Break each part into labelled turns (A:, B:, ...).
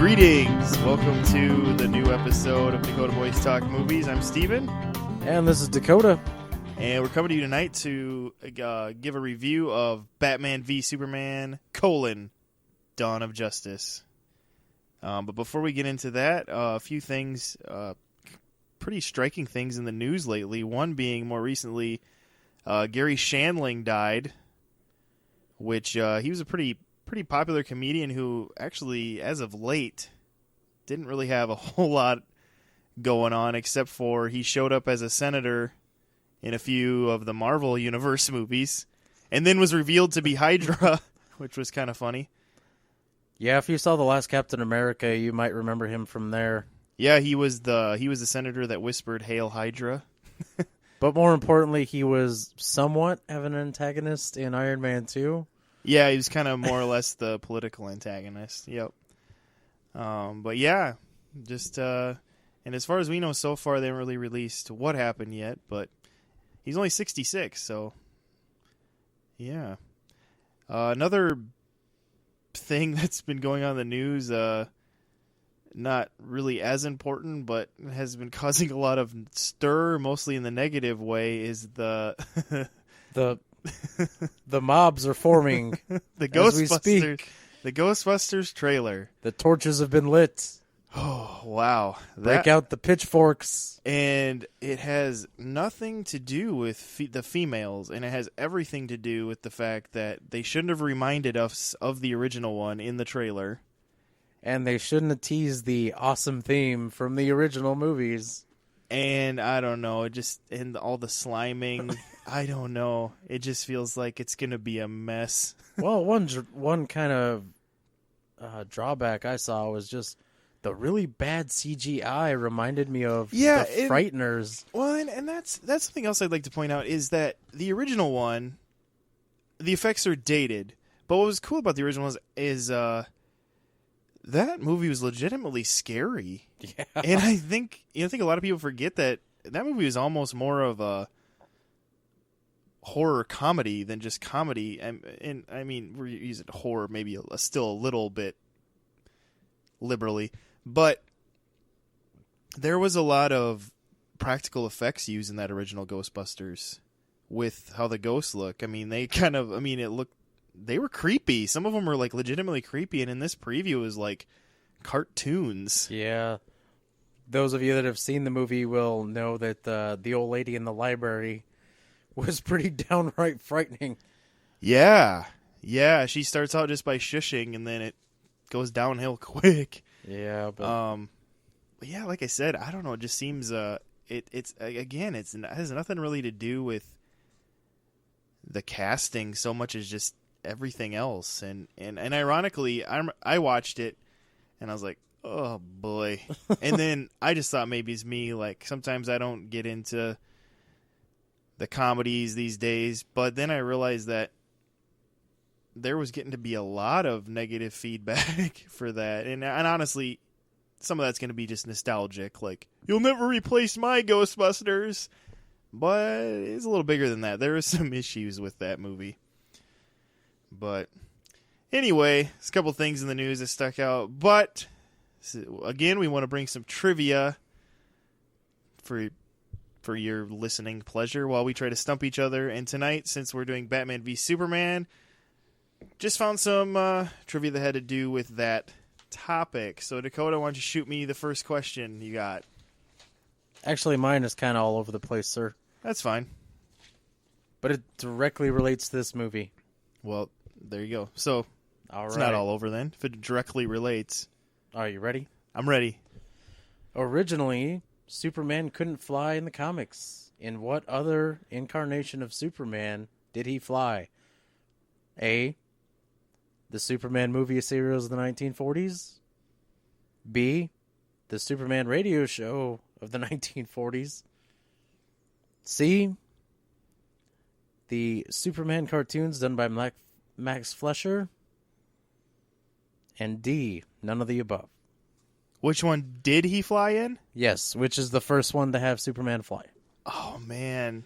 A: Greetings! Welcome to the new episode of Dakota Boys Talk Movies. I'm Steven.
B: And this is Dakota.
A: And we're coming to you tonight to give a review of Batman v Superman, Dawn of Justice. But before we get into that, a few things, pretty striking things in the news lately. One being, more recently, Gary Shandling died, which he was a pretty popular comedian who actually, as of late, didn't really have a whole lot going on, except for he showed up as a senator in a few of the Marvel Universe movies, and then was revealed to be Hydra, which was kind of funny.
B: Yeah, if you saw the last Captain America, you might remember him from there.
A: Yeah, he was the senator that whispered "Hail Hydra."
B: But more importantly, he was somewhat of an antagonist in Iron Man 2.
A: Yeah, he was kind of more or less the political antagonist. Yep. But yeah, just and as far as we know so far, they haven't really released what happened yet, but he's only 66, so yeah. Another thing that's been going on in the news, not really as important, but has been causing a lot of stir, mostly in the negative way, is the
B: mobs are forming.
A: The
B: Ghostbusters. As we speak.
A: The Ghostbusters trailer.
B: The torches have been lit.
A: Oh, wow.
B: Break out the pitchforks.
A: And it has nothing to do with the females, and it has everything to do with the fact that they shouldn't have reminded us of the original one in the trailer.
B: And they shouldn't have teased the awesome theme from the original movies.
A: And I don't know, and all the sliming, I don't know. It just feels like it's going to be a mess.
B: Well, one kind of drawback I saw was just the really bad CGI reminded me of the Frighteners.
A: Well, and that's something else I'd like to point out is that the original one, the effects are dated. But what was cool about the original is that movie was legitimately scary.
B: Yeah.
A: And I think a lot of people forget that movie was almost more of a horror comedy than just comedy. And I mean, we're using horror maybe still a little bit liberally, but there was a lot of practical effects used in that original Ghostbusters with how the ghosts look. I mean, they were creepy. Some of them were like legitimately creepy, and in this preview it was like cartoons.
B: Yeah. Those of you that have seen the movie will know that the old lady in the library was pretty downright frightening.
A: Yeah. Yeah, she starts out just by shushing, and then it goes downhill quick.
B: Yeah, but
A: yeah, like I said, I don't know. It just seems it has nothing really to do with the casting so much as just everything else. And ironically, I watched it, and I was like, oh boy. And then I just thought maybe it's me. Like, sometimes I don't get into the comedies these days, but then I realized that there was getting to be a lot of negative feedback for that. And honestly, some of that's going to be just nostalgic. Like, you'll never replace my Ghostbusters. But it's a little bigger than that. There are some issues with that movie. But anyway, there's a couple things in the news that stuck out. But again, we want to bring some trivia for your listening pleasure while we try to stump each other. And tonight, since we're doing Batman v Superman, just found some trivia that had to do with that topic. So Dakota, why don't you shoot me the first question you got?
B: Actually, mine is kind of all over the place, sir.
A: That's fine.
B: But it directly relates to this movie.
A: Well, there you go. So,
B: all
A: it's
B: right.
A: not all over then, if it directly relates.
B: Are you ready?
A: I'm ready.
B: Originally, Superman couldn't fly in the comics. In what other incarnation of Superman did he fly? A, the Superman movie series of the 1940s. B, the Superman radio show of the 1940s. C, the Superman cartoons done by Max Fleischer. And D, none of the above.
A: Which one did he fly in?
B: Yes, which is the first one to have Superman fly.
A: Oh, man.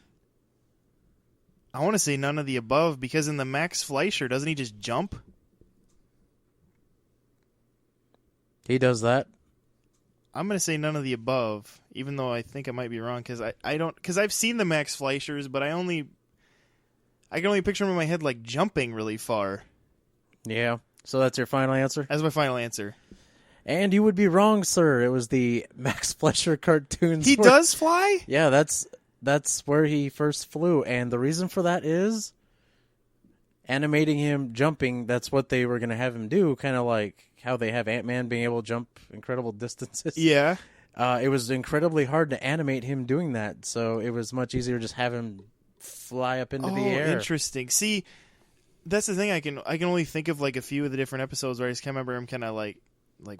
A: I want to say none of the above, because in the Max Fleischer, doesn't he just jump?
B: He does that.
A: I'm gonna say none of the above, even though I think I might be wrong because I've seen the Max Fleischers, but I can only picture him in my head like jumping really far.
B: Yeah. So that's your final answer?
A: That's my final answer.
B: And you would be wrong, sir. It was the Max Fleischer cartoons.
A: He does fly?
B: Yeah, that's where he first flew. And the reason for that is animating him jumping. That's what they were going to have him do, kind of like how they have Ant-Man being able to jump incredible distances.
A: Yeah.
B: It was incredibly hard to animate him doing that, so it was much easier to just have him fly up into the air.
A: Interesting. See, that's the thing. I can only think of like a few of the different episodes where I just can't remember him kind of like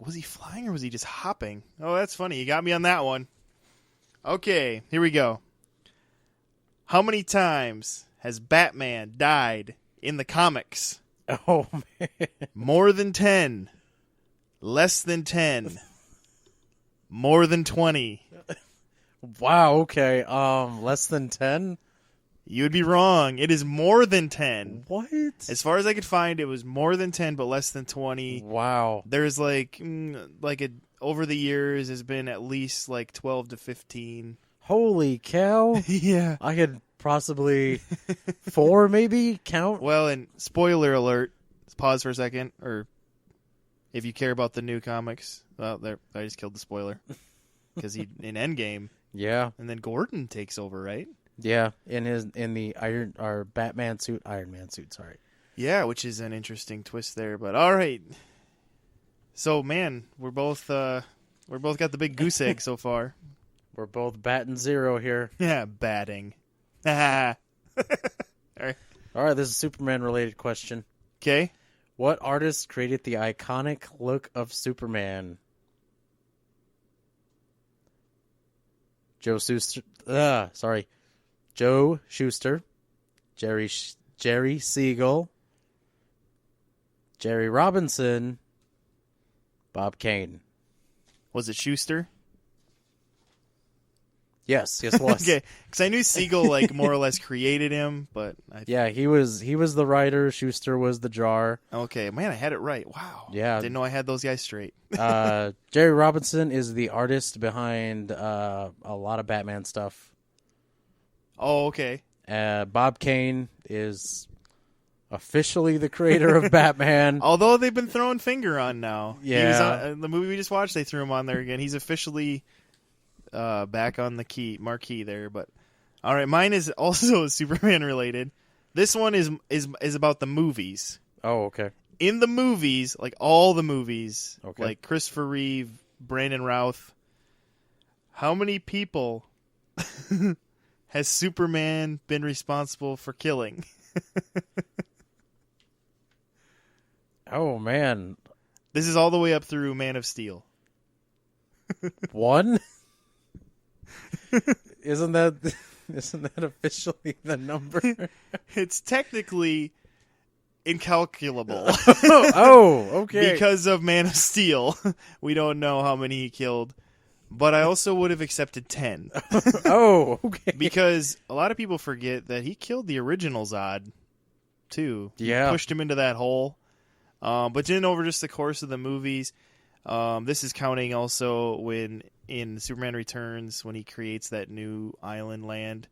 A: was he flying or was he just hopping? Oh, that's funny. You got me on that one. Okay, here we go. How many times has Batman died in the comics?
B: Oh, man.
A: More than 10. Less than 10. More than 20.
B: Wow, okay. Less than 10?
A: You would be wrong. It is more than 10.
B: What?
A: As far as I could find, it was more than 10, but less than 20.
B: Wow.
A: There's over the years has been at least like 12 to 15.
B: Holy cow.
A: Yeah.
B: I could possibly 4 maybe count.
A: Well, and spoiler alert. Pause for a second, or if you care about the new comics, well, there I just killed the spoiler because he in Endgame.
B: Yeah.
A: And then Gordon takes over, right?
B: Yeah, in the Batman suit, Iron Man suit, sorry.
A: Yeah, which is an interesting twist there, but all right. So, man, we're both got the big goose egg so far.
B: We're both batting 0 here.
A: Yeah, batting. All right.
B: All right, this is a Superman-related question.
A: Okay.
B: What artist created the iconic look of Superman? Joe Shuster, Jerry Siegel, Jerry Robinson, Bob Kane.
A: Was it Schuster?
B: Yes, it was.
A: Okay, because I knew Siegel more or less created him, but
B: yeah, he was the writer. Schuster was the drawer.
A: Okay, man, I had it right. Wow.
B: Yeah,
A: didn't know I had those guys straight.
B: Jerry Robinson is the artist behind a lot of Batman stuff.
A: Oh, okay.
B: Bob Kane is officially the creator of Batman.
A: Although they've been throwing finger on now.
B: Yeah.
A: He was on, the movie we just watched, they threw him on there again. He's officially back on the marquee there. But all right, mine is also Superman related. This one is about the movies.
B: Oh, okay.
A: In the movies, like all the movies,
B: okay.
A: like Christopher Reeve, Brandon Routh, how many people has Superman been responsible for killing?
B: Oh, man.
A: This is all the way up through Man of Steel.
B: 1? Isn't that officially the number?
A: It's technically incalculable.
B: Oh, okay.
A: Because of Man of Steel, we don't know how many he killed. But I also would have accepted 10.
B: Oh, okay.
A: Because a lot of people forget that he killed the original Zod, too.
B: Yeah.
A: He pushed him into that hole. But then over just the course of the movies, this is counting also when in Superman Returns, when he creates that new island land,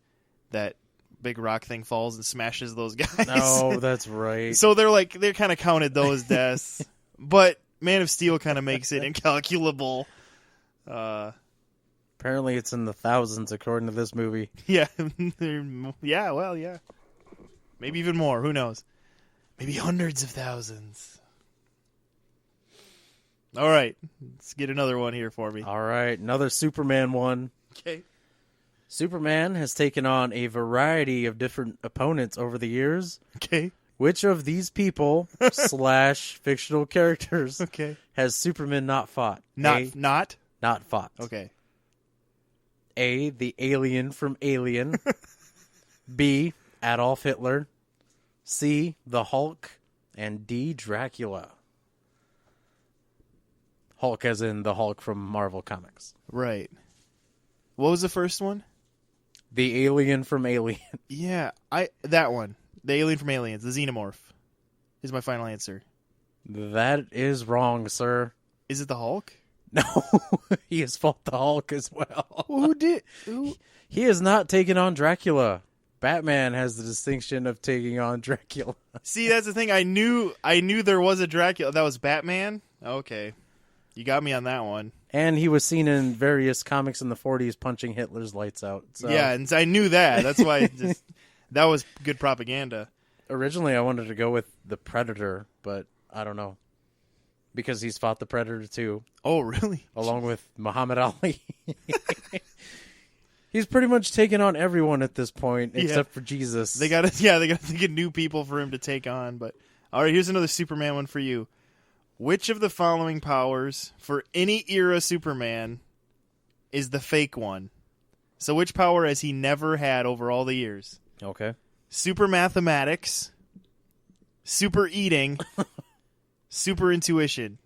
A: that big rock thing falls and smashes those guys.
B: Oh, that's right.
A: So they're kind of counted those deaths. But Man of Steel kind of makes it incalculable.
B: Apparently it's in the thousands according to this movie.
A: Yeah. Yeah, well, yeah. Maybe even more. Who knows? Maybe hundreds of thousands. All right. Let's get another one here for me.
B: All right. Another Superman one.
A: Okay.
B: Superman has taken on a variety of different opponents over the years.
A: Okay.
B: Which of these people / fictional characters has Superman not fought?
A: Not
B: fought.
A: Okay.
B: A, the alien from Alien. B, Adolf Hitler. C, the Hulk. And D, Dracula. Hulk as in the Hulk from Marvel Comics.
A: Right. What was the first one?
B: The alien from Alien.
A: Yeah, that one. The alien from Aliens, the Xenomorph, is my final answer.
B: That is wrong, sir.
A: Is it the Hulk?
B: No, he has fought the Hulk as well.
A: Who did? Who?
B: He has not taken on Dracula. Batman has the distinction of taking on Dracula.
A: See, that's the thing. I knew there was a Dracula. That was Batman? Okay. You got me on that one.
B: And he was seen in various comics in the 40s punching Hitler's lights out. So.
A: Yeah, and I knew that. That's why that was good propaganda.
B: Originally, I wanted to go with the Predator, but I don't know. Because he's fought the Predator too.
A: Oh, really?
B: Along with Muhammad Ali. He's pretty much taken on everyone at this point, except for Jesus.
A: They gotta think of new people for him to take on. But all right, here's another Superman one for you. Which of the following powers for any era Superman is the fake one? So which power has he never had over all the years?
B: Okay.
A: Super mathematics, super eating, super intuition.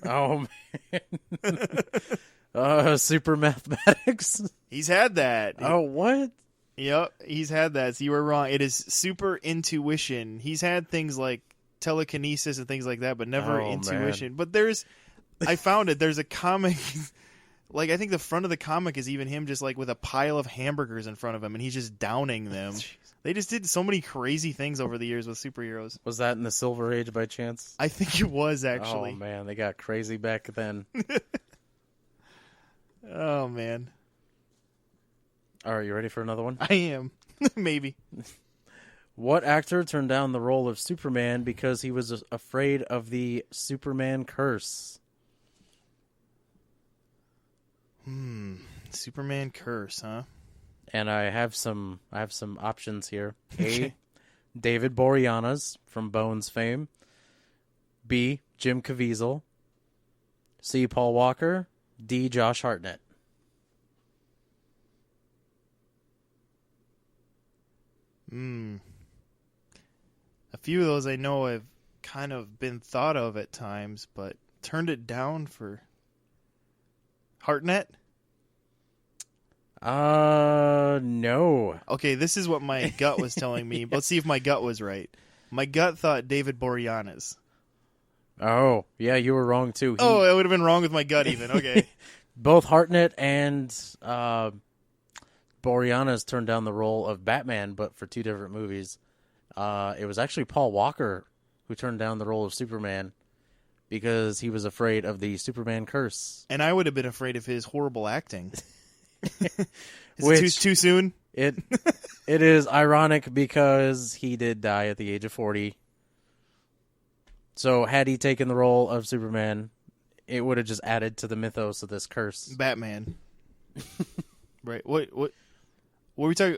B: Oh, man. Super mathematics?
A: He's had that.
B: Oh, what?
A: Yep, he's had that. So you were wrong. It is super intuition. He's had things like telekinesis and things like that, but never intuition.
B: Man.
A: But I found it. There's a comic, like I think the front of the comic is even him just like with a pile of hamburgers in front of him, and he's just downing them. They just did so many crazy things over the years with superheroes.
B: Was that in the Silver Age by chance?
A: I think it was actually.
B: Oh man, they got crazy back then.
A: Oh man.
B: All right, you ready for another one?
A: I am. Maybe.
B: What actor turned down the role of Superman because he was afraid of the Superman curse?
A: Superman curse, huh?
B: And I have some options here. A, David Boreanaz from Bones fame. B, Jim Caviezel. C, Paul Walker. D, Josh Hartnett.
A: A few of those I know have kind of been thought of at times, but turned it down for Hartnett?
B: No.
A: Okay, this is what my gut was telling me. Let's see if my gut was right. My gut thought David Boreanaz.
B: Oh, yeah, you were wrong too.
A: I would have been wrong with my gut even. Okay.
B: Both Hartnett and Boreanaz turned down the role of Batman, but for two different movies. It was actually Paul Walker who turned down the role of Superman because he was afraid of the Superman curse.
A: And I would have been afraid of his horrible acting. Is it too soon?
B: It is ironic because he did die at the age of 40. So had he taken the role of Superman, it would have just added to the mythos of this curse.
A: Batman. Right. What were we talking?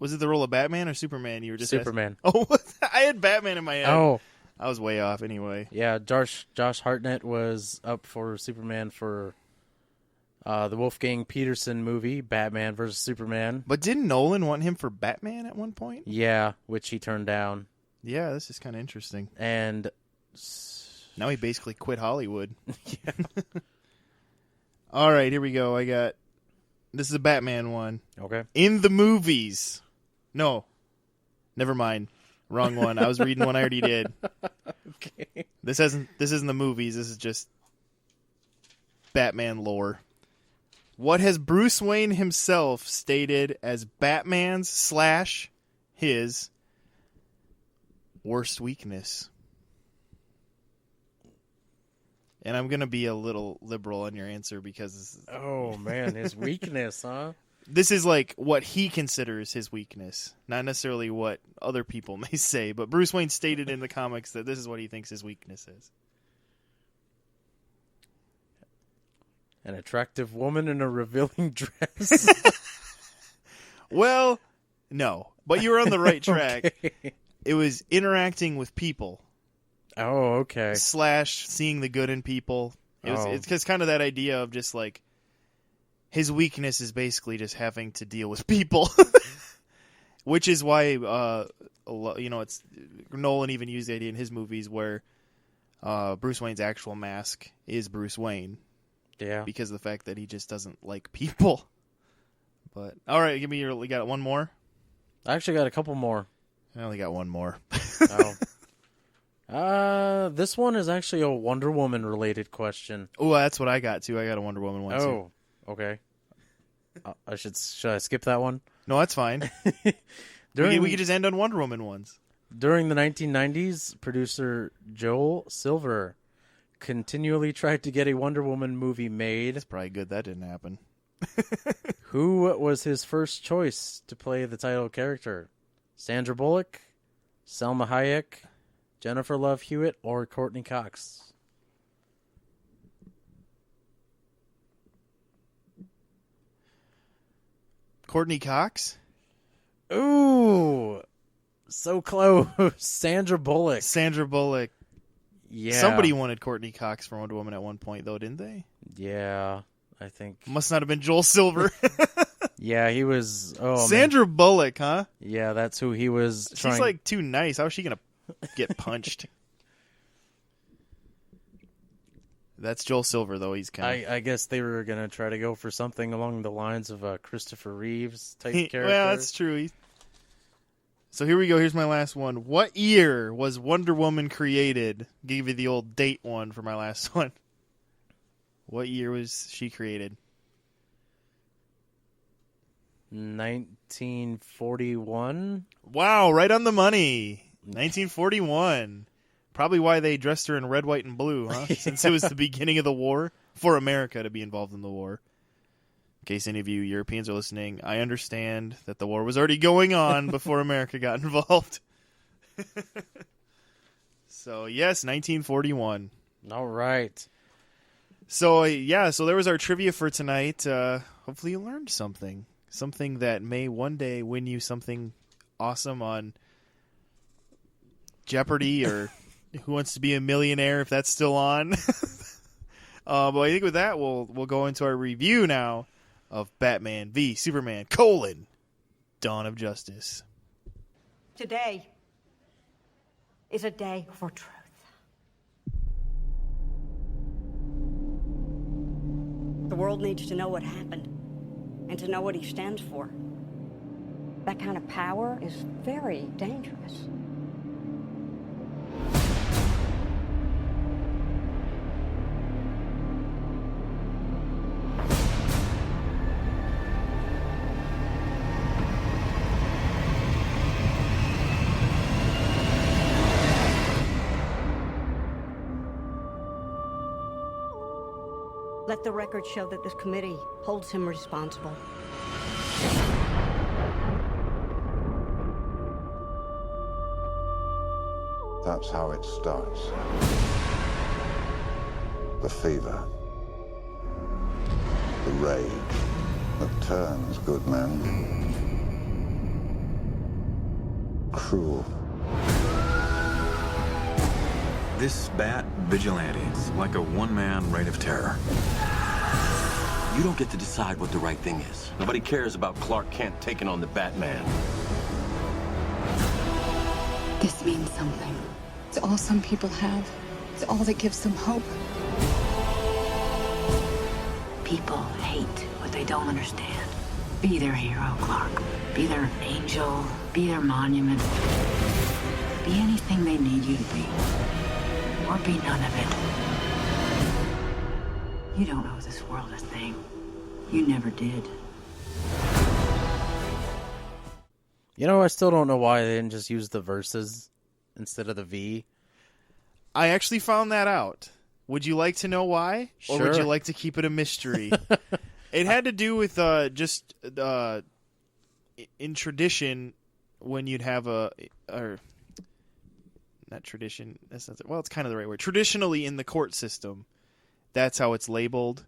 A: Was it the role of Batman or Superman? You were just
B: Superman.
A: Asking? Oh, I had Batman in my head.
B: Oh,
A: I was way off anyway.
B: Yeah, Josh Hartnett was up for Superman for the Wolfgang Peterson movie, Batman vs. Superman.
A: But didn't Nolan want him for Batman at one point?
B: Yeah, which he turned down.
A: Yeah, this is kind of interesting.
B: And
A: now he basically quit Hollywood. Yeah. All right, here we go. This is a Batman one.
B: Okay.
A: In the movies. No. Never mind. Wrong one. I was reading one I already did.
B: Okay.
A: This isn't the movies. This is just Batman lore. What has Bruce Wayne himself stated as Batman's / his worst weakness? And I'm going to be a little liberal on your answer because...
B: Oh, man. His weakness, huh?
A: This is like what he considers his weakness, not necessarily what other people may say. But Bruce Wayne stated in the comics that this is what he thinks his weakness is.
B: An attractive woman in a revealing dress.
A: Well, no. But you were on the right track.
B: Okay.
A: It was interacting with people.
B: Oh, okay.
A: / seeing the good in people. It's kind of that idea of just like his weakness is basically just having to deal with people, which is why it's Nolan even used the idea in his movies where Bruce Wayne's actual mask is Bruce Wayne.
B: Yeah,
A: because of the fact that he just doesn't like people. But all right, you got one more.
B: I actually got a couple more.
A: I only got one more.
B: Oh. This one is actually a Wonder Woman related question.
A: Oh, that's what I got too. I got a Wonder Woman one too.
B: Oh, okay. Should I skip that one?
A: No, that's fine. we could just end on Wonder Woman ones.
B: During the 1990s, producer Joel Silver continually tried to get a Wonder Woman movie made.
A: It's probably good that didn't happen.
B: Who was his first choice to play the title character? Sandra Bullock, Selma Hayek, Jennifer Love Hewitt, or Courtney Cox?
A: Courtney Cox?
B: Ooh, so close. Sandra Bullock.
A: Sandra Bullock.
B: Yeah.
A: Somebody wanted Courtney Cox for Wonder Woman at one point, though, didn't they?
B: Yeah, I think.
A: Must not have been Joel Silver.
B: Yeah, he was. Oh,
A: Sandra Bullock, huh?
B: Yeah, that's who he was.
A: She's like too nice. How is she gonna get punched? That's Joel Silver, though. He's kind of.
B: I guess they were gonna try to go for something along the lines of a Christopher Reeves type character.
A: Well, that's true. So here we go. Here's my last one. What year was Wonder Woman created? Give you the old date one for my last one. What year was she created?
B: 1941.
A: Wow, right on the money. 1941. Probably why they dressed her in red, white, and blue, huh?
B: Yeah.
A: Since it was the beginning of the war. For America to be involved in the war. In case any of you Europeans are listening, I understand that the war was already going on before America got involved. So, yes, 1941.
B: All right.
A: So, yeah, so there was our trivia for tonight. Hopefully you learned something. Something that may one day win you something awesome on Jeopardy or Who Wants to Be a Millionaire, if that's still on. But I think with that, we'll go into our review now of Batman v Superman: Dawn of Justice.
C: Today is a day for truth. The world needs to know what happened and to know what he stands for. That kind of power is very dangerous. Let the record show that this committee holds him responsible.
D: That's how it starts. The fever. The rage that turns good men cruel.
E: This Bat vigilante is like a one-man reign of terror.
F: You don't get to decide what the right thing is. Nobody cares about Clark Kent taking on the Batman.
G: This means something. It's all some people have. It's all that gives them hope. People hate what they don't understand. Be their hero, Clark. Be their angel. Be their monument. Be anything they need you to be. Or be none of it. You don't owe this world a thing. You never did.
B: You know, I still don't know why they didn't just use the verses instead of the V.
A: I actually found that out. Would you like to know why? Or would
B: Sure.
A: you like to keep it a mystery? It had to do with just in tradition when you'd have or not tradition. That's not, well, it's kind of the right word. Traditionally in the court system, that's how it's labeled.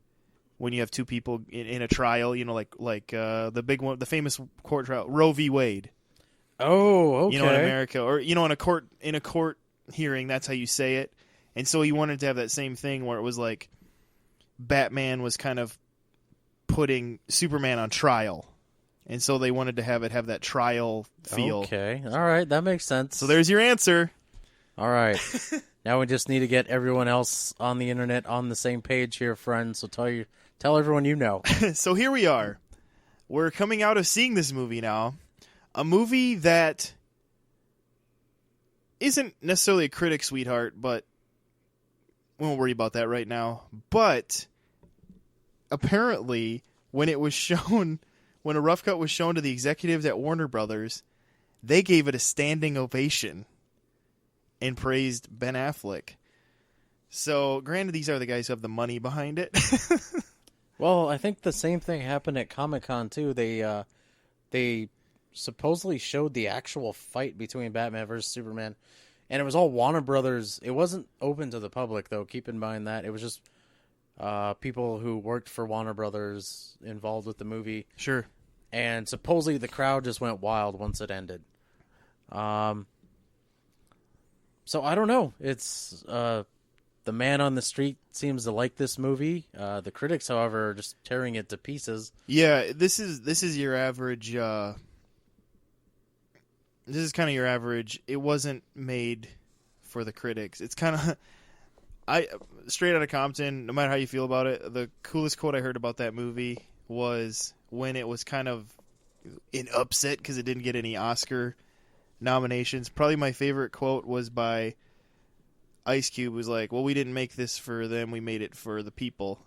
A: When you have two people in a trial, you know, like the big one, the famous court trial, Roe v. Wade.
B: Oh, okay.
A: You know, in America, or you know, in a court hearing, that's how you say it. And so he wanted to have that same thing where it was like Batman was kind of putting Superman on trial, and so they wanted to have that trial feel.
B: Okay, all right, that makes sense.
A: So there's your answer.
B: All right. Now we just need to get everyone else on the internet on the same page here, friends. So tell everyone you know.
A: So here we are. We're coming out of seeing this movie now. A movie that isn't necessarily a critic sweetheart, but we won't worry about that right now. But apparently, when it was shown, when a rough cut was shown to the executives at Warner Brothers, they gave it a standing ovation and praised Ben Affleck. So, granted, these are the guys who have the money behind it.
B: Well, I think the same thing happened at Comic-Con, too. They supposedly showed the actual fight between Batman versus Superman, and it was all Warner Brothers. It wasn't open to the public, though. Keep in mind that. It was just people who worked for Warner Brothers involved with the movie.
A: Sure.
B: And supposedly the crowd just went wild once it ended. So I don't know. It's the man on the street seems to like this movie. The critics, however, are just tearing it to pieces.
A: Yeah, this is your average. This is kind of your average. It wasn't made for the critics. It's kind of straight out of Compton. No matter how you feel about it, the coolest quote I heard about that movie was when it was kind of an upset because it didn't get any Oscar nominations. Probably my favorite quote was by Ice Cube. Was like, "Well, we didn't make this for them. We made it for the people."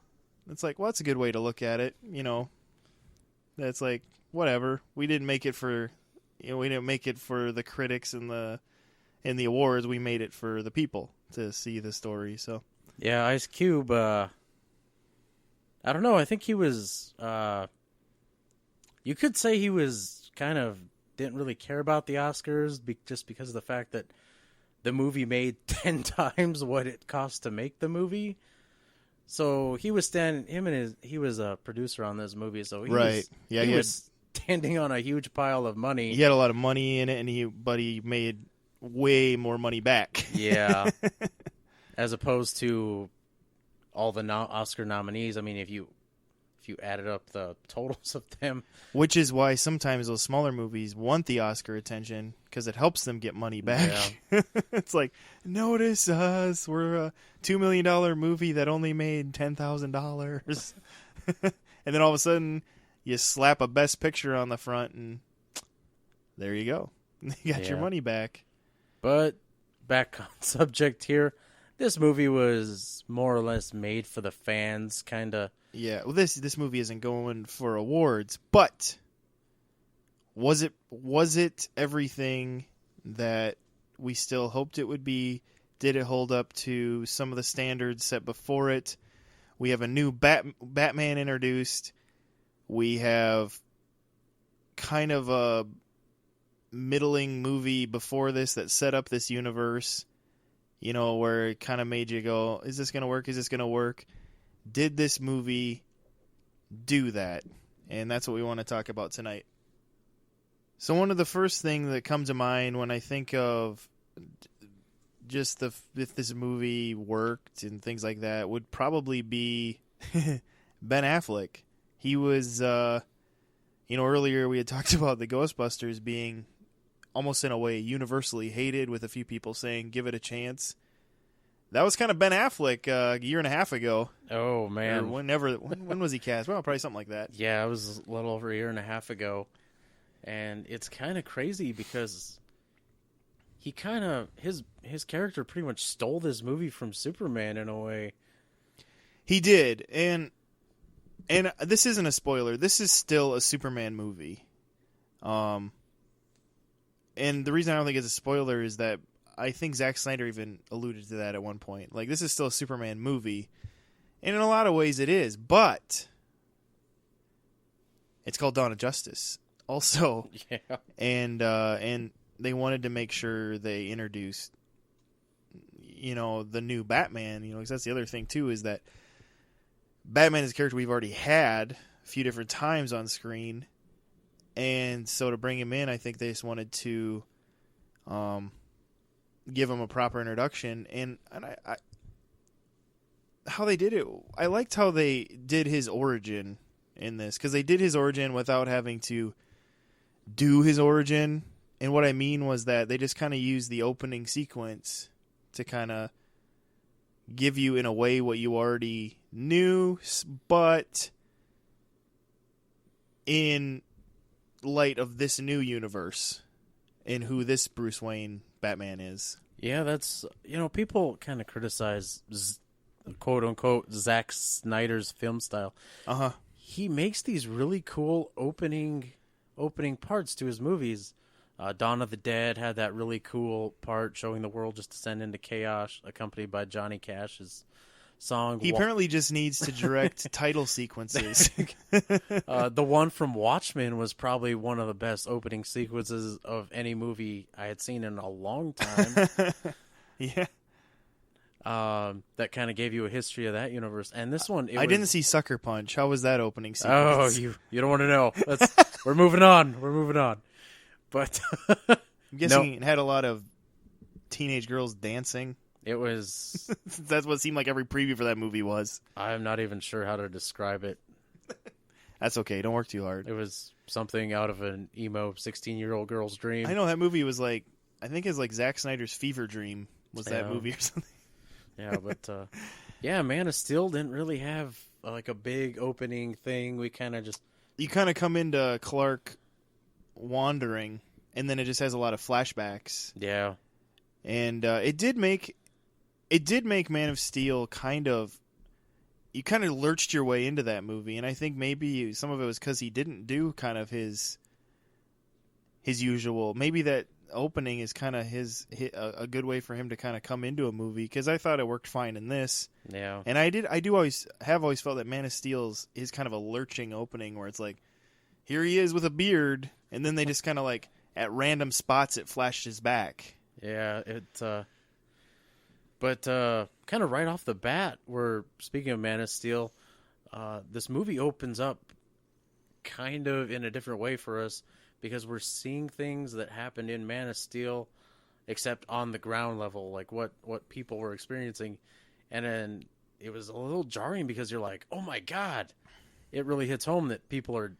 A: It's like, well, that's a good way to look at it. You know, that's like whatever. We didn't make it for. We didn't make it for the critics and the awards. We made it for the people to see the story. So
B: yeah, Ice Cube. I don't know. I think he was. You could say he was kind of didn't really care about the Oscars just because of the fact that the movie made 10 times what it cost to make the movie. So he was he was a producer on this movie. So he was standing on a huge pile of money.
A: He had a lot of money in it, and he made way more money back.
B: Yeah. As opposed to all the Oscar nominees. I mean, if you added up the totals of them.
A: Which is why sometimes those smaller movies want the Oscar attention, because it helps them get money back. Yeah. It's like, notice us. We're a $2 million movie that only made $10,000. And then all of a sudden, you slap a Best Picture on the front, and there you go. You got your money back.
B: But back on subject here, this movie was more or less made for the fans, kind of.
A: Yeah, well, this movie isn't going for awards, but was it everything that we still hoped it would be? Did it hold up to some of the standards set before it? We have a new Batman introduced. We have kind of a middling movie before this that set up this universe, you know, where it kind of made you go, is this going to work? Is this going to work? Did this movie do that? And that's what we want to talk about tonight. So one of the first things that comes to mind when I think of just if this movie worked and things like that would probably be Ben Affleck. He was, earlier we had talked about the Ghostbusters being almost in a way universally hated, with a few people saying, give it a chance. That was kind of Ben Affleck a year and a half ago.
B: Oh, man.
A: Or when was he cast? Well, probably something like that.
B: Yeah, it was a little over a year and a half ago. And it's kind of crazy because he kind of, his character pretty much stole this movie from Superman in a way.
A: He did. And this isn't a spoiler. This is still a Superman movie. And the reason I don't think it's a spoiler is that I think Zack Snyder even alluded to that at one point. Like, this is still a Superman movie. And in a lot of ways it is. But it's called Dawn of Justice also.
B: Yeah.
A: And they wanted to make sure they introduced, the new Batman. Because that's the other thing, too, is that Batman is a character we've already had a few different times on screen. And so to bring him in, I think they just wanted to give him a proper introduction. And I how they did it, I liked how they did his origin in this, because they did his origin without having to do his origin. And what I mean was that they just kind of used the opening sequence to kind of give you, in a way, what you already knew, but in light of this new universe. in who this Bruce Wayne Batman is.
B: Yeah, that's, people kind of criticize quote unquote Zack Snyder's film style.
A: Uh-huh.
B: He makes these really cool opening parts to his movies. Dawn of the Dead had that really cool part showing the world just descend into chaos, accompanied by Johnny Cash's song.
A: He apparently just needs to direct title sequences.
B: The one from Watchmen was probably one of the best opening sequences of any movie I had seen in a long time.
A: Yeah.
B: That kind of gave you a history of that universe. And this one,
A: I didn't see Sucker Punch. How was that opening sequence?
B: Oh, you don't want to know. We're moving on. But
A: I'm guessing it had a lot of teenage girls dancing.
B: It was...
A: That's what it seemed like every preview for that movie was.
B: I'm not even sure how to describe it.
A: That's okay. Don't work too hard.
B: It was something out of an emo 16-year-old girl's dream.
A: I know that movie was like... I think it's like Zack Snyder's fever dream was that movie or something.
B: Yeah, but... Man of Steel didn't really have like a big opening thing. We kind of just...
A: You kind of come into Clark wandering, and then it just has a lot of flashbacks.
B: Yeah.
A: And it did make Man of Steel kind of... You kind of lurched your way into that movie, and I think maybe some of it was because he didn't do kind of his usual... Maybe that opening is kind of a good way for him to kind of come into a movie, because I thought it worked fine in this.
B: Yeah.
A: And I do always felt that Man of Steel is kind of a lurching opening where it's like, here he is with a beard, and then they just kind of like at random spots it flashes back.
B: Yeah, but kind of right off the bat, we're speaking of Man of Steel, this movie opens up kind of in a different way for us, because we're seeing things that happened in Man of Steel, except on the ground level, like what people were experiencing. And then it was a little jarring because you're like, oh my God, it really hits home that people were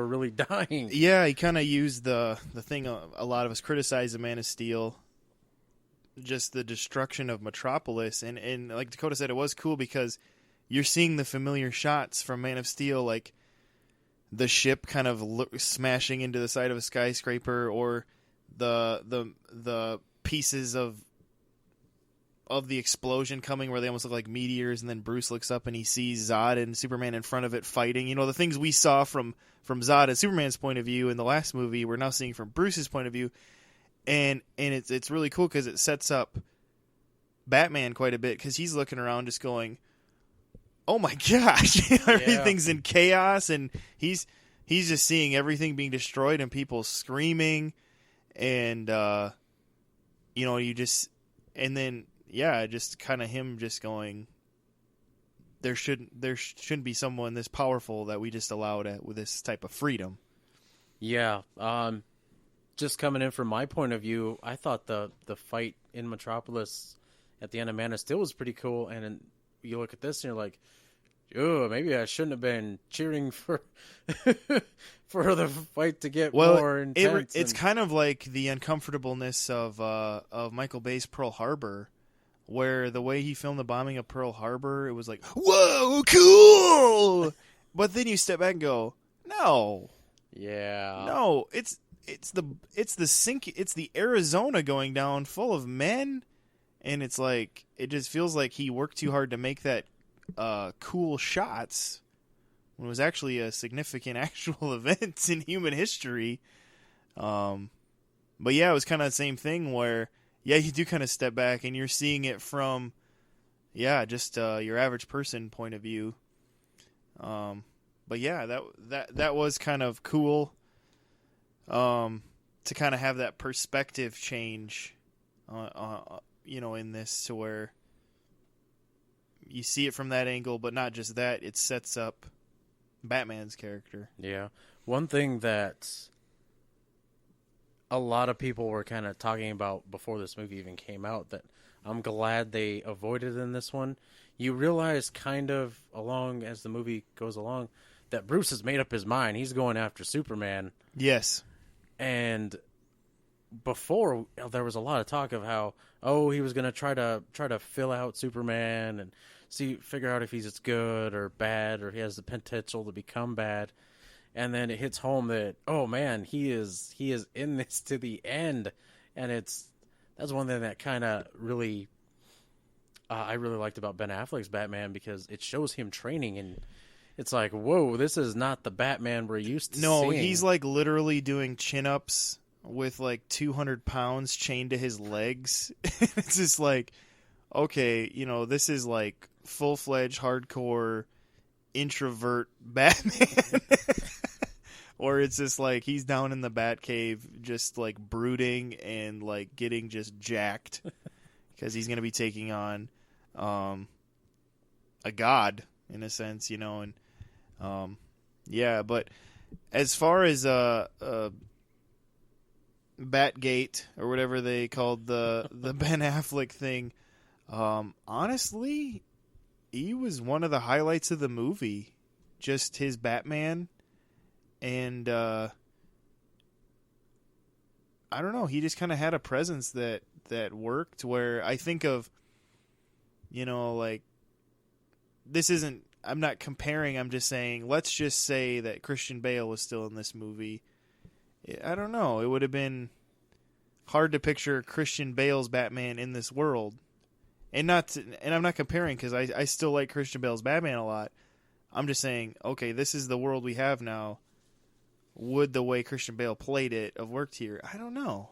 B: really dying.
A: Yeah, he kind of used the thing a lot of us criticize of Man of Steel, just the destruction of Metropolis. And like Dakota said, it was cool because you're seeing the familiar shots from Man of Steel, like the ship kind of smashing into the side of a skyscraper, or the pieces of the explosion coming where they almost look like meteors, and then Bruce looks up and he sees Zod and Superman in front of it fighting. You know, the things we saw from Zod and Superman's point of view in the last movie, we're now seeing from Bruce's point of view. And it's really cool because it sets up Batman quite a bit, because he's looking around just going, oh my gosh, everything's in chaos, and he's just seeing everything being destroyed and people screaming, and just kind of him just going, there shouldn't be someone this powerful that we just allowed with this type of freedom.
B: Yeah, just coming in from my point of view, I thought the fight in Metropolis at the end of Man of Steel was pretty cool, and then you look at this and you're like, oh, maybe I shouldn't have been cheering for for the fight to get more intense.
A: It's kind of like the uncomfortableness of Michael Bay's Pearl Harbor, where the way he filmed the bombing of Pearl Harbor, it was like, whoa, cool! But then you step back and go, no.
B: Yeah.
A: No, it's the Arizona going down full of men, and it's like, it just feels like he worked too hard to make that cool shots when it was actually a significant actual event in human history. But yeah, it was kind of the same thing where, yeah, you do kind of step back and you're seeing it from, just your average person point of view. But yeah, that was kind of cool, to kind of have that perspective change, in this, to where you see it from that angle, but not just that, it sets up Batman's character.
B: Yeah. One thing that a lot of people were kind of talking about before this movie even came out, that I'm glad they avoided in this one, you realize kind of along as the movie goes along that Bruce has made up his mind. He's going after Superman.
A: Yes.
B: And before, there was a lot of talk of how, he was going to try to fill out Superman and figure out if he's good or bad, or he has the potential to become bad. and then it hits home that, oh man, he is in this to the end, and that's one thing that kind of really I really liked about Ben Affleck's Batman, because it shows him training, and it's like, whoa, this is not the Batman we're used to
A: No,
B: seeing.
A: he's like literally doing chin-ups with like 200 pounds chained to his legs. It's just like, okay, this is like full-fledged hardcore introvert Batman. Or it's just like he's down in the Batcave just like brooding and like getting just jacked because he's going to be taking on a god in a sense, and yeah, but as far as Batgate or whatever they called the Ben Affleck thing, honestly, he was one of the highlights of the movie. Just his Batman, and I don't know, he just kind of had a presence that worked. Where I think of, like, this isn't. I'm not comparing. I'm just saying. Let's just say that Christian Bale was still in this movie. I don't know. It would have been hard to picture Christian Bale's Batman in this world, and I'm not comparing because I still like Christian Bale's Batman a lot. I'm just saying, okay, this is the world we have now. Would the way Christian Bale played it have worked here? I don't know.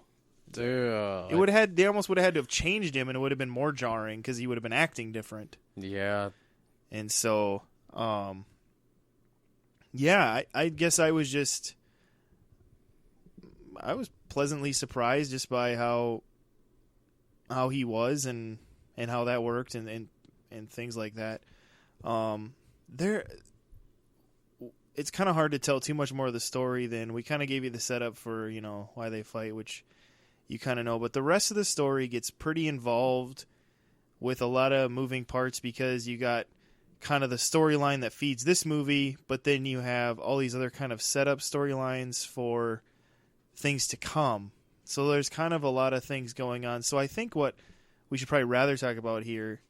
B: Dude,
A: It would have had. They almost would have had to have changed him, and it would have been more jarring because he would have been acting different.
B: yeah.
A: And so, yeah, I guess I was pleasantly surprised just by how he was and how that worked and things like that. It's kind of hard to tell too much more of the story than we kind of gave you the setup for, why they fight, which you kind of know. But the rest of the story gets pretty involved with a lot of moving parts because you got kind of the storyline that feeds this movie, but then you have all these other kind of setup storylines for things to come. So there's kind of a lot of things going on. So I think what we should probably rather talk about here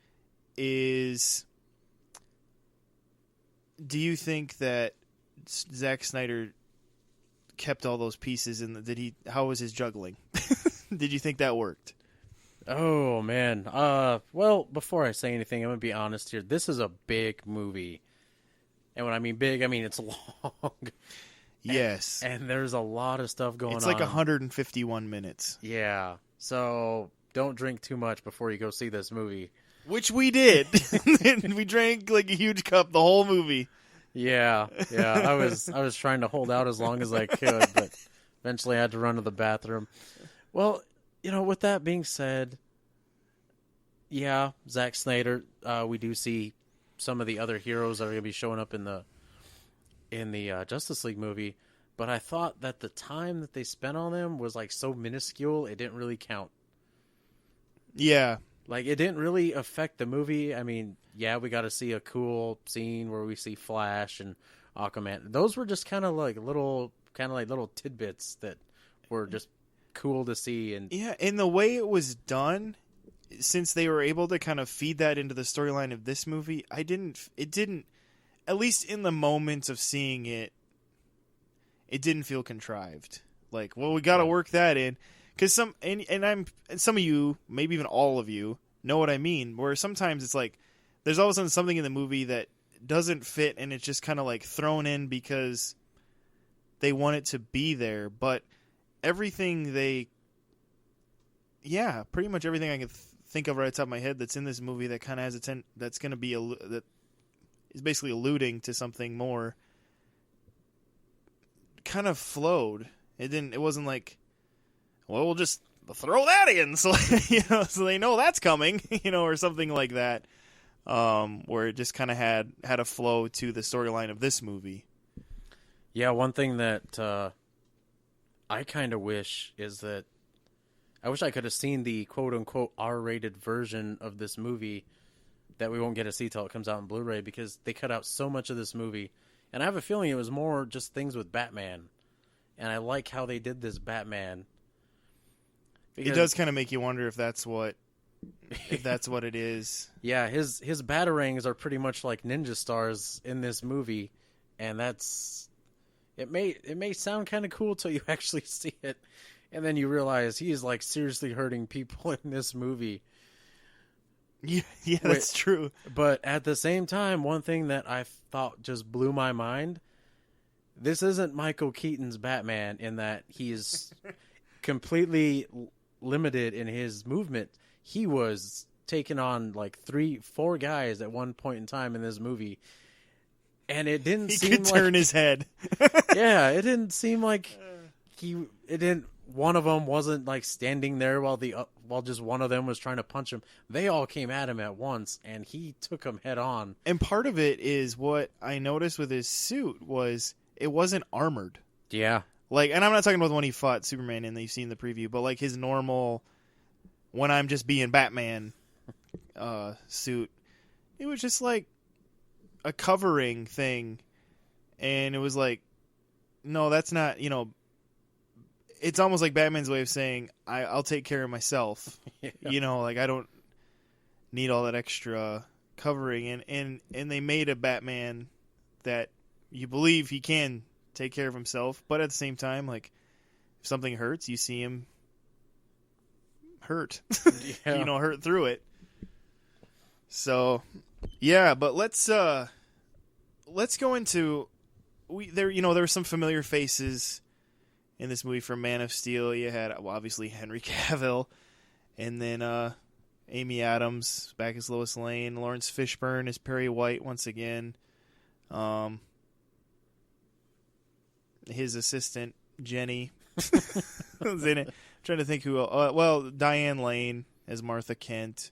A: is, do you think that Zack Snyder kept all those pieces in? How was his juggling? Did you think that worked?
B: Oh man. Well, before I say anything, I'm gonna be honest here. This is a big movie, and when I mean big, I mean it's long.
A: Yes,
B: and there's a lot of stuff going on.
A: It's like 151 minutes.
B: Yeah. So don't drink too much before you go see this movie.
A: Which we did. We drank like a huge cup the whole movie.
B: Yeah. I was trying to hold out as long as I could, but eventually I had to run to the bathroom. Well, with that being said, yeah, Zack Snyder, we do see some of the other heroes that are going to be showing up in the Justice League movie, but I thought that the time that they spent on them was like so minuscule, it didn't really count.
A: Yeah.
B: Like, it didn't really affect the movie. I mean, yeah, we got to see a cool scene where we see Flash and Aquaman. Those were just kind of like little tidbits that were just cool to see. And
A: yeah, in the way it was done, since they were able to kind of feed that into the storyline of this movie, it didn't, at least in the moments of seeing it, it didn't feel contrived. Like, well, we got to work that in. Because some of you, maybe even all of you, know what I mean. Where sometimes it's like there's all of a sudden something in the movie that doesn't fit, and it's just kind of like thrown in because they want it to be there. But everything pretty much everything I can think of right at the top of my head that's in this movie that kind of has that's going to be that is basically alluding to something more, kind of flowed. It wasn't like, well, we'll just throw that in, so so they know that's coming, or something like that. Where it just kind of had a flow to the storyline of this movie.
B: Yeah, one thing that I kind of wish is that I wish I could have seen the quote-unquote R-rated version of this movie that we won't get to see till it comes out on Blu-ray, because they cut out so much of this movie. And I have a feeling it was more just things with Batman. And I like how they did this Batman.
A: It does kind of make you wonder if that's what it is.
B: Yeah, his batarangs are pretty much like ninja stars in this movie, and it may sound kind of cool till you actually see it, and then you realize he is like seriously hurting people in this movie.
A: Yeah, that's true.
B: But at the same time, one thing that I thought just blew my mind, this isn't Michael Keaton's Batman in that he's completely limited in his movement. He was taking on like 3-4 guys at one point in time in this movie, and it didn't seem
A: could turn his head.
B: Yeah, it didn't seem like one of them wasn't like standing there while just one of them was trying to punch him. They all came at him at once, and he took them head on.
A: And part of it is what I noticed with his suit was it wasn't armored.
B: Yeah.
A: Like, and I'm not talking about the one he fought Superman in that you've seen the preview, but like his normal, when I'm just being Batman suit, it was just like a covering thing. And it was like, no, that's not, it's almost like Batman's way of saying, I'll take care of myself. Yeah. Like I don't need all that extra covering. And they made a Batman that you believe he can take care of himself, but at the same time, like if something hurts, you see him hurt.
B: Yeah.
A: Hurt through it. So, yeah, but let's go into there were some familiar faces in this movie from Man of Steel. You had obviously Henry Cavill, and then Amy Adams back as Lois Lane, Lawrence Fishburne as Perry White once again. His assistant Jenny was in it. I'm trying to think who else. Diane Lane as Martha Kent.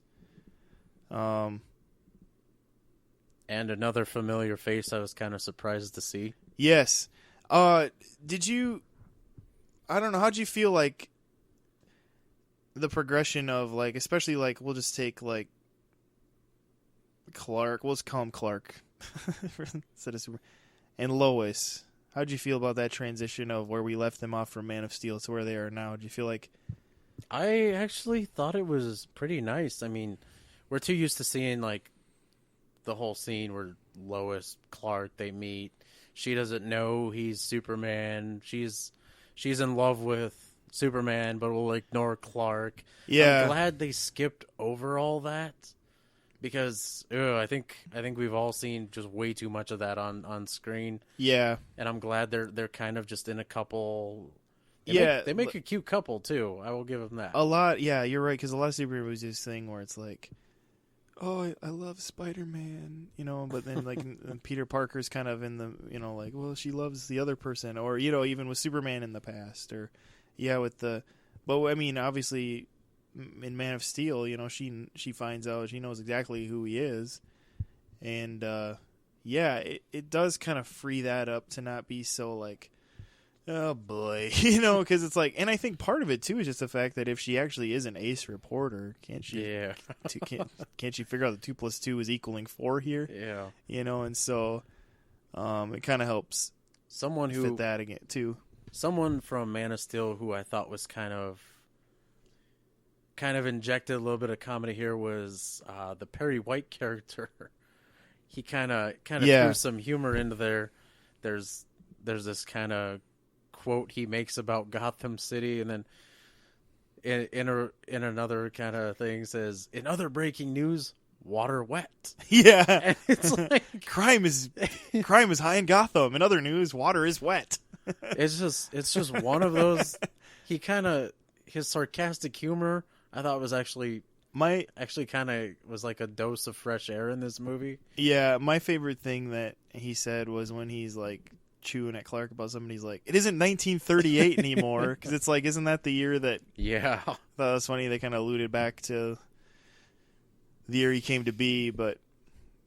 B: And another familiar face I was kind of surprised to see.
A: Yes. Did you... I don't know, how'd you feel like the progression of, like, especially, like, we'll just take, like, Clark. We'll just call him Clark. Instead of Superman. And Lois. How'd you feel about that transition of where we left them off from Man of Steel to where they are now? Do you feel like...
B: I actually thought it was pretty nice. I mean, we're too used to seeing, like, the whole scene where Lois, Clark, they meet. She doesn't know he's Superman. She's in love with Superman, but will ignore Clark.
A: Yeah.
B: I'm glad they skipped over all that because I think we've all seen just way too much of that on screen.
A: Yeah.
B: And I'm glad they're kind of just in a couple. They make a cute couple too. I will give them that.
A: A lot, yeah, you're right, because a lot of superhero movies do this thing where it's like, oh, I love Spider-Man, but then like Peter Parker's kind of in the, like, well, she loves the other person, or even with Superman in the past, or but I mean, obviously in Man of Steel, she finds out, she knows exactly who he is, and it does kind of free that up to not be so like, oh boy, because it's like, and I think part of it too is just the fact that if she actually is an ace reporter, can't she?
B: Yeah.
A: Can't she figure out that 2 + 2 is equaling 4 here?
B: Yeah.
A: And so, it kind of helps.
B: Someone who
A: fit that again too.
B: Someone from Man of Steel who I thought was kind of injected a little bit of comedy here was the Perry White character. He kind of threw some humor into there. There's this kind of quote he makes about Gotham City, and then in another kind of thing says, "In other breaking news, water wet."
A: Yeah,
B: and it's like
A: crime is high in Gotham. In other news, water is wet.
B: It's just one of those. His sarcastic humor I thought was actually kind of was like a dose of fresh air in this movie.
A: Yeah, my favorite thing that he said was when he's like chewing at Clark about something. He's like, it isn't 1938 anymore, because it's like, isn't that the year that?
B: Yeah,
A: that was funny. They kind of alluded back to the year he came to be, but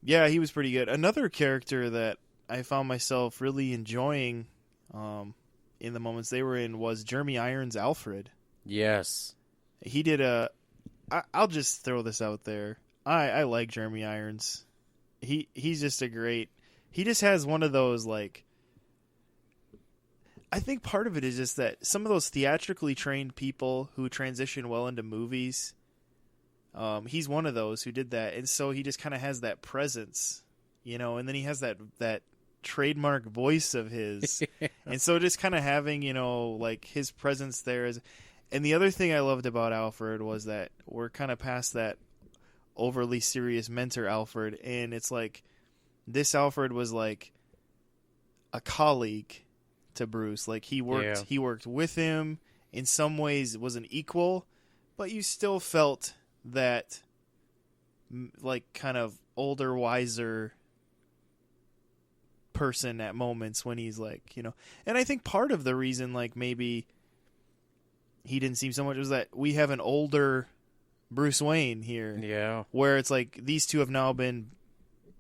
A: yeah, he was pretty good. Another character that I found myself really enjoying in the moments they were in was Jeremy Irons' Alfred.
B: Yes,
A: he did I'll just throw this out there. I like Jeremy Irons. He's just he just has one of those, like, I think part of it is just that some of those theatrically trained people who transition well into movies, he's one of those who did that, and so he just kind of has that presence, and then he has that trademark voice of his. And so just kind of having, like his presence there is. And the other thing I loved about Alfred was that we're kind of past that overly serious mentor Alfred, and it's like this Alfred was like a colleague to Bruce. Like he worked with him, in some ways was an equal, but you still felt that like kind of older, wiser person at moments when he's like, and I think part of the reason like maybe he didn't seem so much was that we have an older Bruce Wayne here.
B: Yeah.
A: Where it's like these two have now been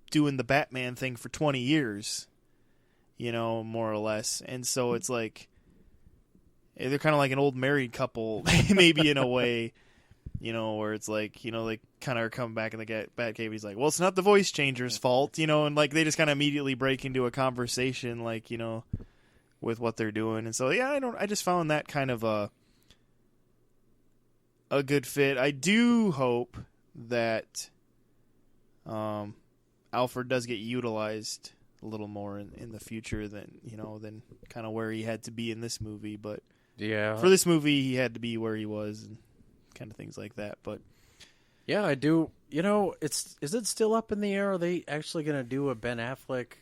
A: doing the Batman thing for 20 years, more or less. And so it's like they're kind of like an old married couple, maybe in a way, where it's like, they kind of are coming back in the Batcave. He's like, well, it's not the voice changer's fault, and like they just kind of immediately break into a conversation, like, with what they're doing. And so, yeah, I just found that kind of a good fit. I do hope that Alfred does get utilized a little more in the future than kind of where he had to be in this movie. But
B: yeah,
A: for this movie, he had to be where he was and kind of things like that. But
B: yeah, I do. Is it still up in the air? Are they actually going to do a Ben Affleck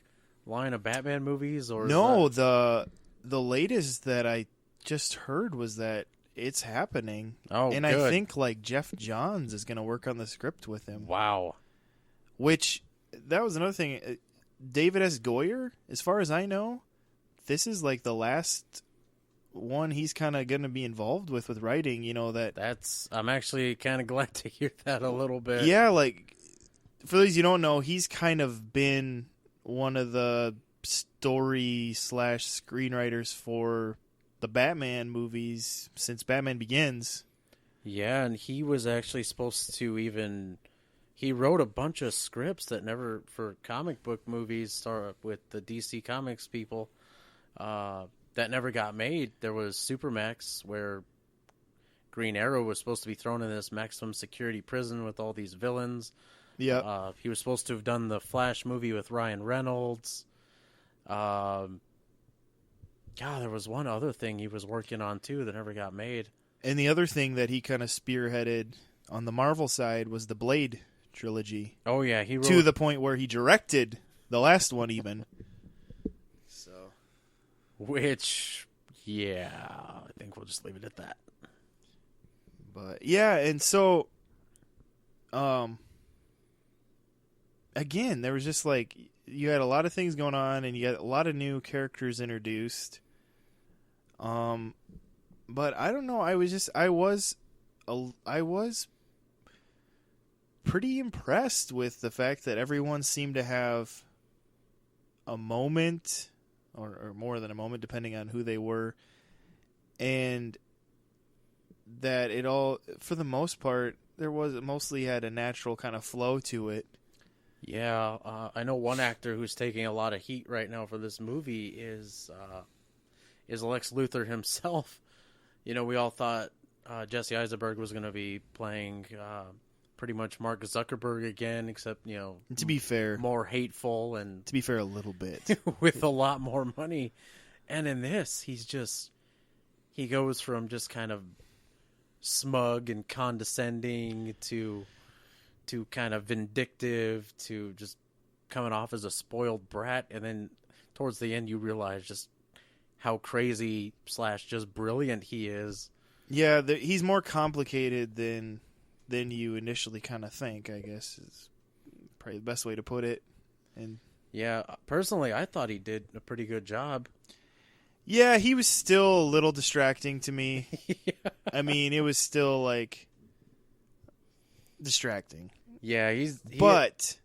B: line of Batman movies? Or
A: no, the latest that I just heard was that it's happening.
B: Oh,
A: and
B: good.
A: I think like Jeff Johns is going to work on the script with him.
B: Wow.
A: Which that was another thing. David S. Goyer, as far as I know, this is like the last one he's kind of going to be involved with writing. I'm actually kind of glad to hear that a little bit. Yeah, like for those you don't know, he's kind of been one of the story / screenwriters for the Batman movies since Batman Begins.
B: Yeah, and he was actually supposed to he wrote a bunch of scripts that never, for comic book movies with the DC Comics people, that never got made. There was Supermax, where Green Arrow was supposed to be thrown in this maximum security prison with all these villains.
A: Yeah.
B: He was supposed to have done the Flash movie with Ryan Reynolds. There was one other thing he was working on, too, that never got made.
A: And the other thing that he kind of spearheaded on the Marvel side was the Blade trilogy.
B: Oh, yeah. He wrote...
A: To the point where he directed the last one, even. So,
B: which, yeah, I think we'll just leave it at that.
A: But, yeah, and so, again, there was just like, you had a lot of things going on, and you got a lot of new characters introduced. But I don't know. I was pretty impressed with the fact that everyone seemed to have a moment, or more than a moment, depending on who they were, and that it all, for the most part, mostly had a natural kind of flow to it.
B: Yeah, I know one actor who's taking a lot of heat right now for this movie is Lex Luthor himself. We all thought Jesse Eisenberg was going to be playing pretty much Mark Zuckerberg again, except,
A: to be fair,
B: more hateful and
A: to be fair, a little bit
B: with a lot more money. And in this, he goes from just kind of smug and condescending to kind of vindictive to just coming off as a spoiled brat. And then towards the end, you realize just how crazy / just brilliant he is.
A: Yeah, he's more complicated than you initially kind of think, I guess, is probably the best way to put it. And
B: yeah, personally, I thought he did a pretty good job.
A: Yeah, he was still a little distracting to me.
B: Yeah.
A: I mean, it was still, like, distracting.
B: Yeah,
A: but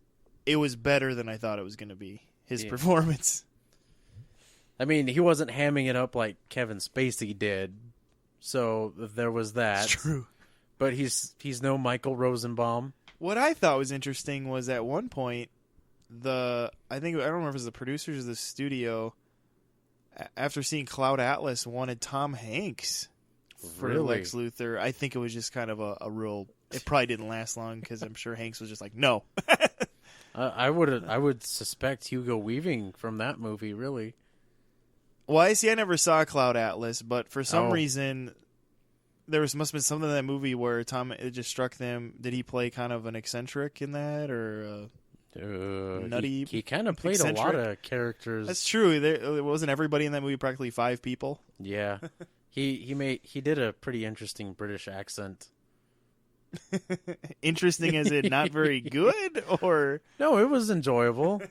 A: it was better than I thought it was going to be, his performance.
B: I mean, he wasn't hamming it up like Kevin Spacey did, so there was that.
A: It's true.
B: But he's no Michael Rosenbaum.
A: What I thought was interesting was at one point, I don't remember if it was the producers of the studio, after seeing Cloud Atlas, wanted Tom Hanks for Lex Luthor. I think it was just kind of a real... It probably didn't last long because I'm sure Hanks was just like, no.
B: I would suspect Hugo Weaving from that movie, really.
A: Well, I see. I never saw Cloud Atlas, but for some
B: Oh.
A: reason, must have been something in that movie where it just struck them. Did he play kind of an eccentric in that, or nutty?
B: He kind of played a lot
A: eccentric?
B: of characters.
A: That's true. There wasn't everybody in that movie. Practically 5 people.
B: Yeah, he did a pretty interesting British accent.
A: Interesting as in not very good, or
B: No, it was enjoyable.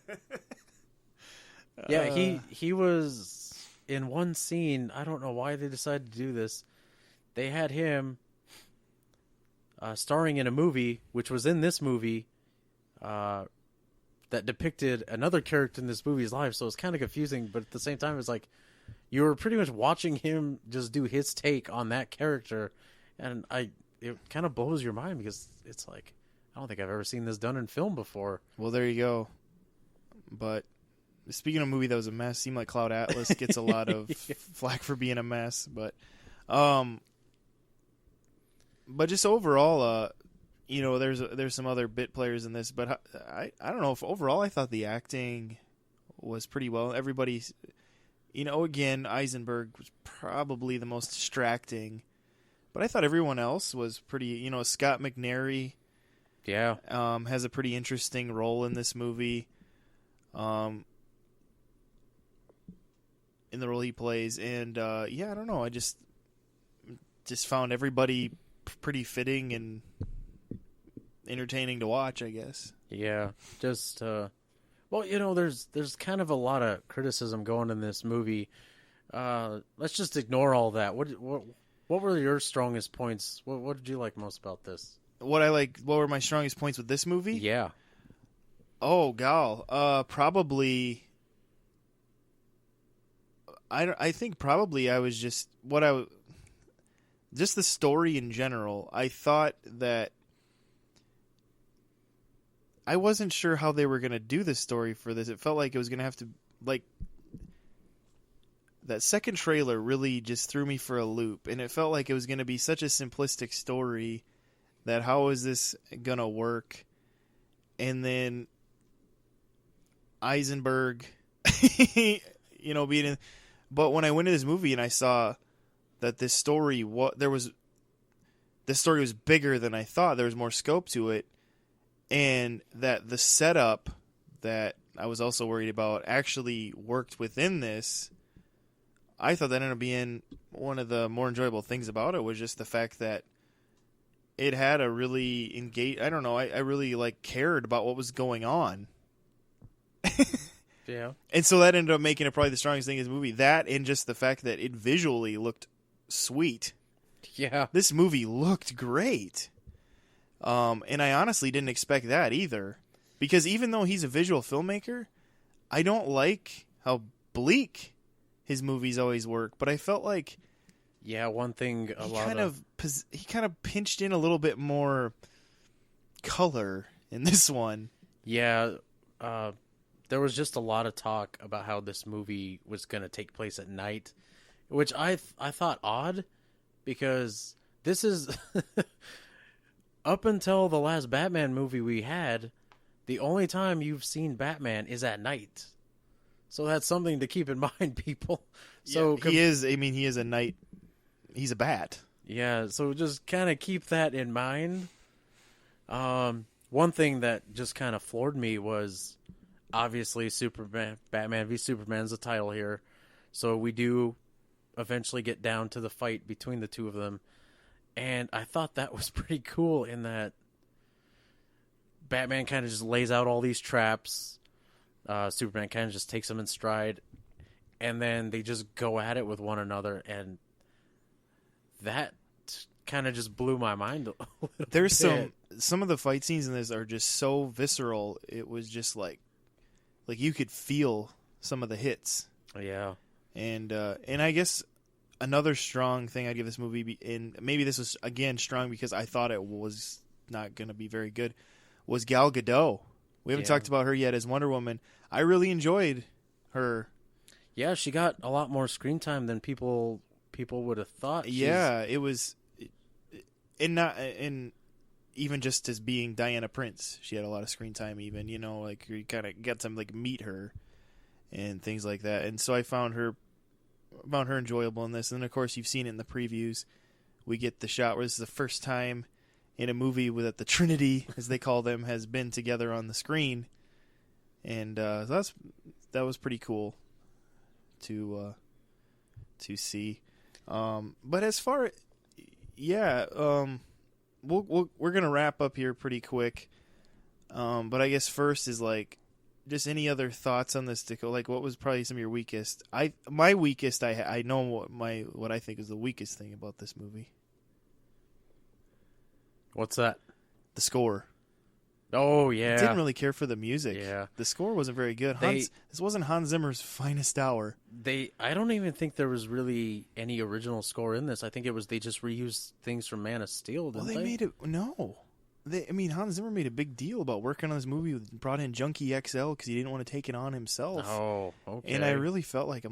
B: Yeah, he was in one scene. I don't know why they decided to do this. They had him starring in a movie, which was in this movie, that depicted another character in this movie's life. So it's kind of confusing, but at the same time, it's like you were pretty much watching him just do his take on that character, and it kind of blows your mind because it's like, I don't think I've ever seen this done in film before.
A: well, there you go. But speaking of a movie that was a mess, seemed like Cloud Atlas gets a lot of flack for being a mess, but just overall, there's some other bit players in this, but I don't know if overall I thought the acting was pretty well. Everybody's, again, Eisenberg was probably the most distracting, but I thought everyone else was pretty. Scott McNairy,
B: Yeah,
A: has a pretty interesting role in this movie, in the role he plays, and I don't know, I just found everybody pretty fitting and entertaining to watch, I guess.
B: yeah. Just there's kind of a lot of criticism going in this movie. Let's just ignore all that. What were your strongest points? What did you like most about this?
A: What were my strongest points with this movie?
B: Yeah.
A: Oh, probably. I think probably I was just the story in general. I thought that I wasn't sure how they were going to do this story for this. It felt like it was going to have to, that second trailer really just threw me for a loop, and it felt like it was going to be such a simplistic story that how is this going to work? And then Eisenberg, being in, but when I went to this movie and I saw that this story was bigger than I thought, there was more scope to it, and that the setup that I was also worried about actually worked within this. I thought that ended up being one of the more enjoyable things about it was just the fact that it had a really I don't know, I really cared about what was going on.
B: Yeah.
A: And so that ended up making it probably the strongest thing in this movie. That and just the fact that it visually looked sweet.
B: Yeah.
A: This movie looked great. And I honestly didn't expect that either. Because even though he's a visual filmmaker, I don't like how bleak his movies always work. But I felt like
B: one thing
A: he kind of pinched in a little bit more color in this one.
B: Yeah, there was just a lot of talk about how this movie was going to take place at night, which I thought odd, because this is up until the last Batman movie we had, the only time you've seen Batman is at night. So that's something to keep in mind, people. So
A: he is a night. He's a bat.
B: Yeah, so just kind of keep that in mind. One thing that just kind of floored me was obviously Batman v Superman's the title here. So we do eventually get down to the fight between the two of them. And I thought that was pretty cool in that Batman kind of just lays out all these traps. Superman kind of just takes them in stride. And then they just go at it with one another. And that kind of just blew my mind a little
A: There's
B: bit.
A: some of the fight scenes in this are just so visceral. It was just like you could feel some of the hits.
B: Yeah.
A: And I guess another strong thing I'd give this movie, and maybe this was again strong because I thought it was not going to be very good, was Gal Gadot. We haven't talked about her yet as Wonder Woman. I really enjoyed her.
B: Yeah, she got a lot more screen time than people would have thought.
A: Yeah, it was, and even just as being Diana Prince, she had a lot of screen time. Even like you kind of get to like meet her and things like that. And so I found her enjoyable in this. And then of course you've seen it in the previews. We get the shot where this is the first time in a movie that the Trinity, as they call them, has been together on the screen, and that was pretty cool to see. But as far, we're gonna wrap up here pretty quick. But I guess first is like, just any other thoughts on this, Dakota? Like, what was probably some of your weakest? My weakest. I know what I think is the weakest thing about this movie.
B: What's that?
A: The score.
B: Oh yeah.
A: Didn't really care for the music.
B: Yeah.
A: The score wasn't very good. This wasn't Hans Zimmer's finest hour.
B: I don't even think there was really any original score in this. I think they just reused things from Man of Steel. Didn't they
A: made it. No. Hans Zimmer made a big deal about working on this movie. Brought in Junkie XL because he didn't want to take it on himself.
B: Oh, okay.
A: And I really felt like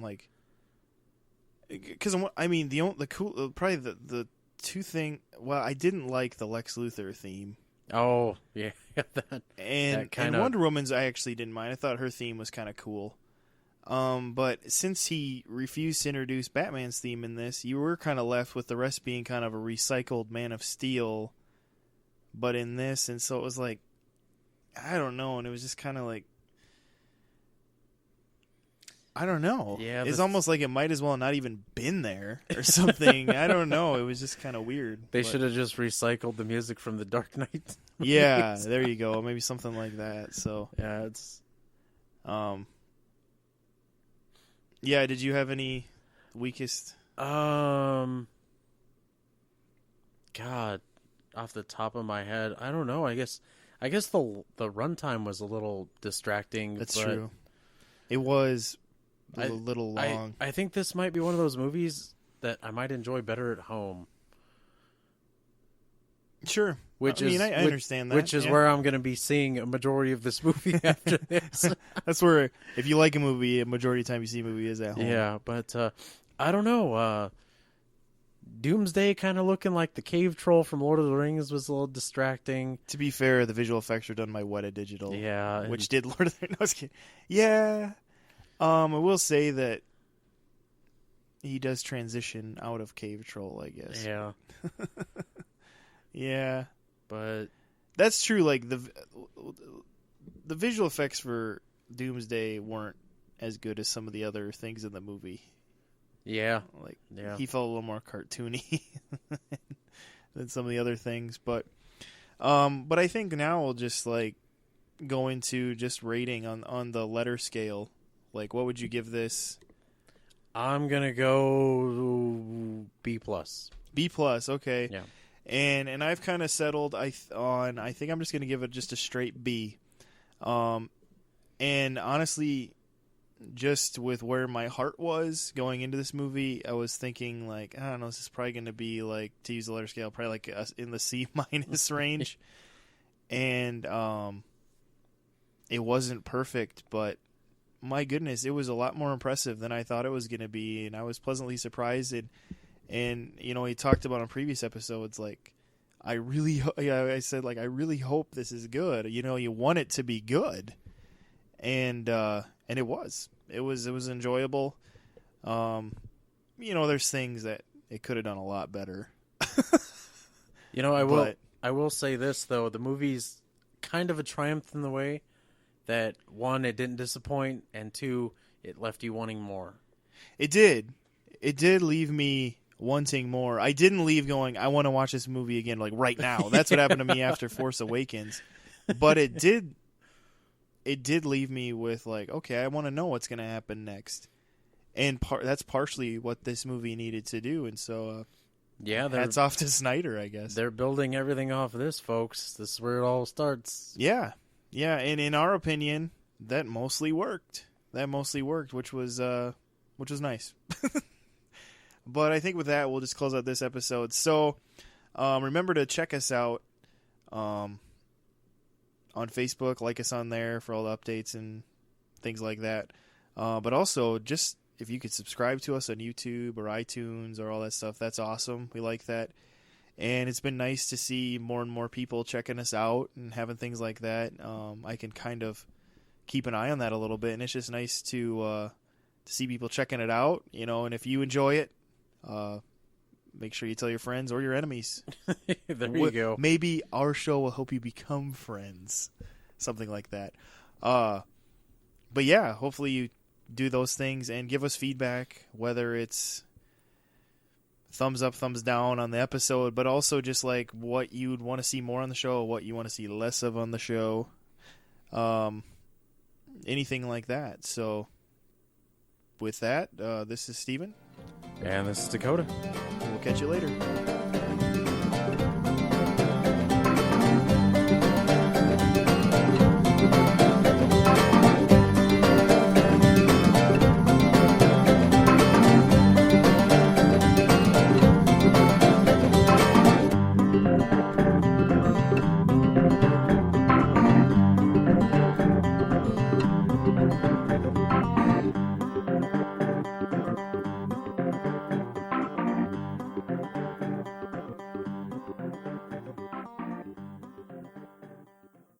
A: because the two thing. Well, I didn't like the Lex Luthor theme.
B: Oh yeah,
A: and Wonder Woman's I actually didn't mind. I thought her theme was kind of cool. But since he refused to introduce Batman's theme in this, you were kind of left with the rest being kind of a recycled Man of Steel. But in this, and so it was like, I don't know, and it was just kind of like, I don't know.
B: Yeah,
A: it's almost like it might as well not even been there or something. I don't know. It was just kind of weird.
B: They should have just recycled the music from the Dark Knight.
A: Yeah, there you go. Maybe something like that. So
B: yeah, it's.
A: Yeah. Did you have any weakest?
B: God, off the top of my head, I don't know. I guess the runtime was a little distracting.
A: That's true. It was a
B: I-
A: little long.
B: I think this might be one of those movies that I might enjoy better at home.
A: Sure. I understand that.
B: Which is where I'm going to be seeing a majority of this movie after this.
A: That's where, if you like a movie, a majority of the time you see a movie is at home.
B: Yeah, but I don't know. Doomsday kind of looking like the cave troll from Lord of the Rings was a little distracting.
A: To be fair, the visual effects are done by Weta Digital.
B: Yeah.
A: Which did Lord of the Rings. No, I was kidding. Yeah. I will say that he does transition out of cave troll, I guess.
B: Yeah.
A: Yeah.
B: But
A: that's true. Like the visual effects for Doomsday weren't as good as some of the other things in the movie.
B: yeah.
A: He felt a little more cartoony than some of the other things. But I think now we'll just like go into just rating on the letter scale. Like, what would you give this?
B: I'm going to go B+.
A: B+, okay.
B: Yeah.
A: And I've kind of settled I think I'm just going to give it just a straight B. And honestly, just with where my heart was going into this movie, I was thinking like, I don't know, this is probably going to be like, to use the letter scale, probably like in the C- range. And it wasn't perfect, but my goodness, it was a lot more impressive than I thought it was going to be, and I was pleasantly surprised. And he talked about on previous episodes, like, I said, like, I really hope this is good. You want it to be good, and it was. It was enjoyable. There's things that it could have done a lot better.
B: I will say this though, the movie's kind of a triumph in the way that, one, it didn't disappoint, and two, it left you wanting more.
A: It did. It did leave me wanting more. I didn't leave going, I want to watch this movie again, like right now. That's what happened to me after Force Awakens. But it did leave me with like, okay, I want to know what's going to happen next. And that's partially what this movie needed to do. And so, hats off to Snyder, I guess.
B: They're building everything off of this, folks. This is where it all starts.
A: Yeah. Yeah, and in our opinion, that mostly worked. Which was nice. But I think with that, we'll just close out this episode. So, remember to check us out on Facebook. Like us on there for all the updates and things like that. But also, just if you could subscribe to us on YouTube or iTunes or all that stuff, that's awesome. We like that. And it's been nice to see more and more people checking us out and having things like that. I can kind of keep an eye on that a little bit, and it's just nice to see people checking it out, and if you enjoy it, make sure you tell your friends or your enemies.
B: There you go.
A: Maybe our show will help you become friends. Something like that. But yeah, hopefully you do those things and give us feedback, whether it's thumbs up, thumbs down on the episode, but also just like what you'd want to see more on the show, what you want to see less of on the show, anything like that. So with that, this is Steven.
B: And this is Dakota.
A: We'll catch you later.